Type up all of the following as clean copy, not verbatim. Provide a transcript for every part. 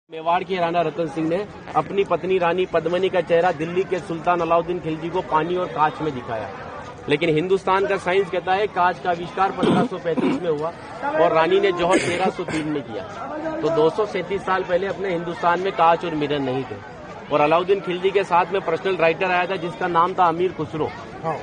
मेवाड़ के राणा रतन सिंह ने अपनी पत्नी रानी पद्मिनी का चेहरा दिल्ली के सुल्तान अलाउद्दीन खिलजी को पानी और कांच में दिखाया। लेकिन हिंदुस्तान का साइंस कहता है कांच का आविष्कार 1535 में हुआ और रानी ने जौहर 1303 में किया। तो 237 साल पहले अपने हिंदुस्तान में कांच और मिरर नहीं थे। और अलाउद्दीन खिलजी के साथ में पर्सनल राइटर आया था जिसका नाम था अमीर खुसरो,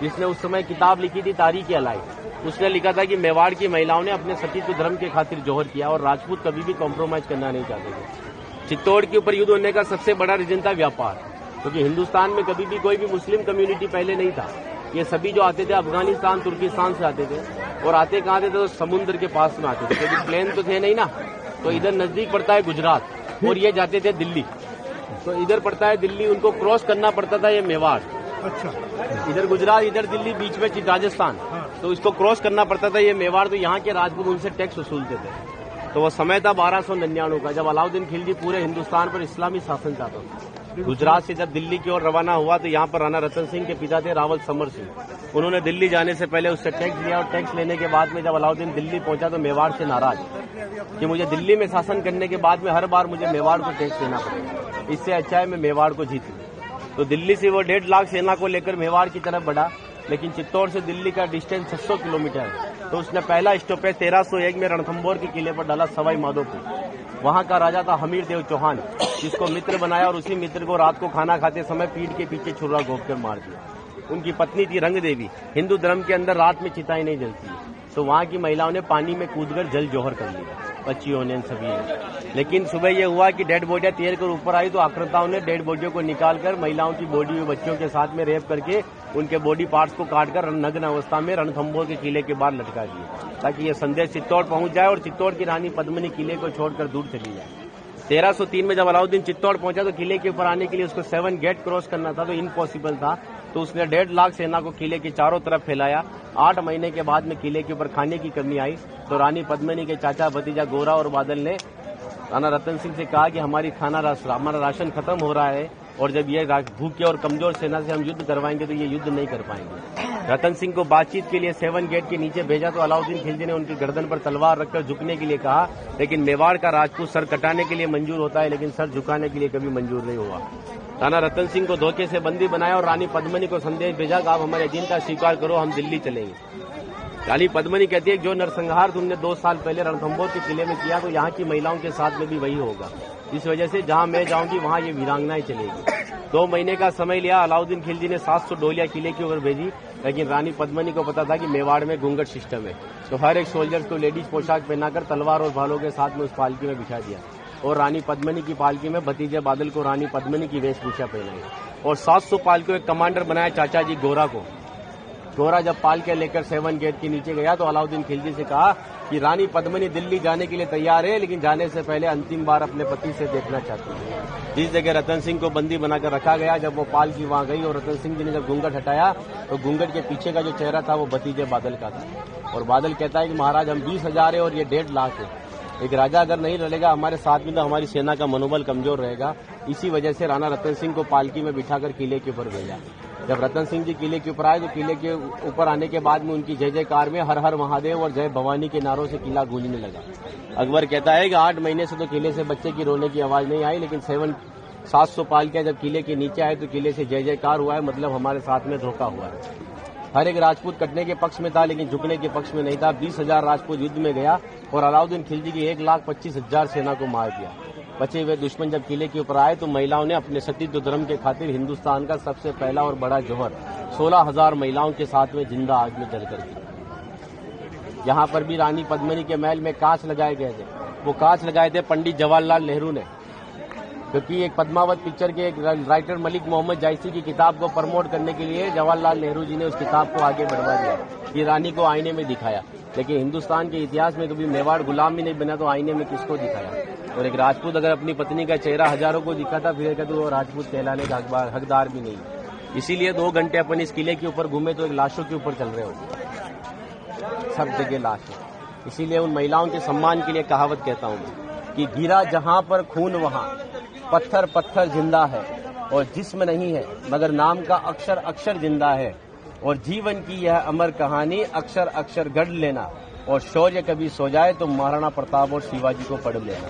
जिसने उस समय किताब लिखी थी तारीख अलाई। उसने लिखा था कि मेवाड़ की महिलाओं ने अपने सतीत्व धर्म के खातिर जौहर किया और राजपूत कभी भी कॉम्प्रोमाइज करना नहीं चाहते थे। चित्तौड़ के ऊपर युद्ध होने का सबसे बड़ा रीजन था व्यापार, क्योंकि हिंदुस्तान में कभी भी कोई भी मुस्लिम कम्युनिटी पहले नहीं था। ये सभी जो आते थे अफगानिस्तान तुर्किस्तान से आते थे और आते कहाँ थे तो समुद्र के पास में आते थे, क्योंकि प्लेन तो थे नहीं ना। तो इधर नजदीक पड़ता है गुजरात और ये जाते थे दिल्ली। तो इधर पड़ता है दिल्ली, उनको क्रॉस करना पड़ता था ये मेवाड़। अच्छा, इधर गुजरात इधर दिल्ली, बीच में राजस्थान। तो इसको क्रॉस करना पड़ता था ये मेवाड़। तो यहाँ के राजपूत उनसे टैक्स वसूलते थे। तो वो समय था 1299 का, जब अलाउद्दीन खिलजी पूरे हिंदुस्तान पर इस्लामी शासन चाहता था। गुजरात से जब दिल्ली की ओर रवाना हुआ तो यहाँ पर राणा रतन सिंह के पिता थे रावल समर सिंह। उन्होंने दिल्ली जाने से पहले उससे टैक्स लिया और टैक्स लेने के बाद में जब अलाउद्दीन दिल्ली पहुंचा तो मेवाड़ से नाराज कि मुझे दिल्ली में शासन करने के बाद में हर बार मुझे मेवाड़ को टैक्स देना पड़ेगा, इससे अच्छा है मैं मेवाड़ को जीत लूं। तो दिल्ली से वो 1.5 लाख सेना को लेकर मेवाड़ की तरफ बढ़ा, लेकिन चित्तौड़ से दिल्ली का डिस्टेंस 600 किलोमीटर है। तो उसने पहला स्टॉपेज 1301 में रणथंभौर के किले पर डाला, सवाई माधोपुर। वहां का राजा था हमीर देव चौहान, जिसको मित्र बनाया और उसी मित्र को रात को खाना खाते समय पीठ के पीछे छुरा घोंप कर मार दिया। उनकी पत्नी थी रंग देवी। हिंदू धर्म के अंदर रात में चिताएं नहीं जलती है, तो वहां की महिलाओं ने पानी में कूदकर जल जौहर कर लिया, बच्चियों ने सभी ने। लेकिन सुबह यह हुआ कि डेड बॉडियां तैर कर ऊपर आई तो आक्रांताओं ने डेड बॉडियों को निकालकर महिलाओं की बॉडी में बच्चों के साथ में रेप करके उनके बॉडी पार्ट्स को काटकर नग्न अवस्था में रणथंभौर के किले के बाहर लटका दिए, ताकि ये संदेश चित्तौड़ पहुंच जाए और चित्तौड़ की रानी पद्मिनी किले को छोड़कर दूर चली जाए। 1303 में जब अलाउद्दीन चित्तौड़ पहुंचा तो किले के ऊपर आने के लिए उसको 7 गेट क्रॉस करना था, तो इम्पॉसिबल था। तो उसने 1.5 लाख सेना को किले के चारों तरफ फैलाया। 8 महीने के बाद में किले के ऊपर खाने की कमी आई तो रानी पद्मिनी के चाचा भतीजा गोरा और बादल ने राणा रतन सिंह से कहा कि हमारा राशन खत्म हो रहा है और जब ये भूखे और कमजोर सेना से हम युद्ध करवाएंगे तो ये युद्ध नहीं कर पाएंगे। रतन सिंह को बातचीत के लिए 7 गेट के नीचे भेजा तो अलाउद्दीन खिलजी ने उनकी गर्दन पर तलवार रखकर झुकने के लिए कहा, लेकिन मेवाड़ का राजपूत सर कटाने के लिए मंजूर होता है लेकिन सर झुकाने के लिए कभी मंजूर नहीं हुआ। राणा रतन सिंह को धोखे से बंदी बनाया और रानी पद्मिनी को संदेश भेजा कि आप हमारे अधीनता स्वीकार करो, हम दिल्ली चलेंगे। रानी पद्मिनी कहती है जो नरसंहार तुमने 2 साल पहले रणथंभौर के किले में किया तो यहाँ की महिलाओं के साथ में भी वही होगा। इस वजह से जहाँ मैं जाऊंगी वहाँ ये वीरांगनाएं चलेगी। 2 महीने का समय लिया। अलाउद्दीन खिलजी ने 700 डोलियां किले की ओर भेजी, लेकिन रानी पद्मिनी को पता था कि मेवाड़ में घूंघट सिस्टम है। तो हर एक सोल्जर को लेडीज पोशाक पहनाकर तलवार और भालों के साथ में उस पालकी में बिठा दिया और रानी पद्मिनी की पालकी में भतीजे बादल को रानी पद्मिनी की वेशभूषा पहनाई और 700 पालकियों एक कमांडर बनाया चाचा जी गोरा को। गोरा जब पालके लेकर 7 गेट के नीचे गया तो अलाउद्दीन खिलजी से कहा कि रानी पद्मिनी दिल्ली जाने के लिए तैयार है, लेकिन जाने से पहले अंतिम बार अपने पति से देखना चाहती है। जिस जगह रतन सिंह को बंदी बनाकर रखा गया, जब वो पालकी वहां गई और रतन सिंह जी ने जब घूंघट हटाया तो घूंघट के पीछे का जो चेहरा था वो भतीजे बादल का था। और बादल कहता है कि महाराज हम 20,000 है और ये 1.5 लाख है। एक राजा अगर नहीं लड़ेगा हमारे साथ में तो हमारी सेना का मनोबल कमजोर रहेगा। इसी वजह से राणा रतन सिंह को पालकी में बिठाकर किले के ऊपर भेजा। जब रतन सिंह जी किले के ऊपर आए तो किले के ऊपर आने के बाद में उनकी जय जयकार में हर हर महादेव और जय भवानी के नारों से किला गूंजने लगा। अकबर कहता है कि 8 महीने से तो किले से बच्चे की रोने की आवाज नहीं आई, लेकिन 700 पालकियां जब किले के नीचे आए तो किले से जय जयकार हुआ है, मतलब हमारे साथ में धोखा हुआ है। हर एक राजपूत कटने के पक्ष में था लेकिन झुकने के पक्ष में नहीं था। 20,000 राजपूत युद्ध में गया और अलाउद्दीन खिलजी की 1,25,000 सेना को मार दिया। बचे हुए दुश्मन जब किले के ऊपर आए तो महिलाओं ने अपने सतीत्व धर्म के खातिर हिंदुस्तान का सबसे पहला और बड़ा जौहर 16,000 महिलाओं के साथ में जिंदा आग में जलकर किया। यहाँ पर भी रानी पद्मिनी के महल में कांच लगाए गए थे। वो कांच लगाए थे पंडित जवाहरलाल नेहरू ने, क्योंकि एक पद्मावत पिक्चर के एक राइटर मलिक मोहम्मद जायसी की किताब को प्रमोट करने के लिए जवाहरलाल नेहरू जी ने उस किताब को आगे बढ़वा दिया। ये रानी को आईने में दिखाया, लेकिन हिंदुस्तान के इतिहास में कभी मेवाड़ गुलाम भी नहीं बना तो आईने में किसको दिखाया। और एक राजपूत अगर अपनी पत्नी का चेहरा हजारों को दिखाता फिर कहते वो राजपूत कहलाने का हकदार भी नहीं। इसीलिए 2 घंटे अपन इस किले के ऊपर घूमे तो एक लाशों के ऊपर चल रहे हो, सब जगह लाश है। इसीलिए उन महिलाओं के सम्मान के लिए कहावत कहता हूँ कि गिरा जहां पर खून वहां पत्थर पत्थर जिंदा है और जिस्म नहीं है मगर नाम का अक्षर अक्षर जिंदा है। और जीवन की यह अमर कहानी अक्षर अक्षर गढ़ लेना और शौर्य कभी सो जाए तो महाराणा प्रताप और शिवाजी को पढ़ लेना।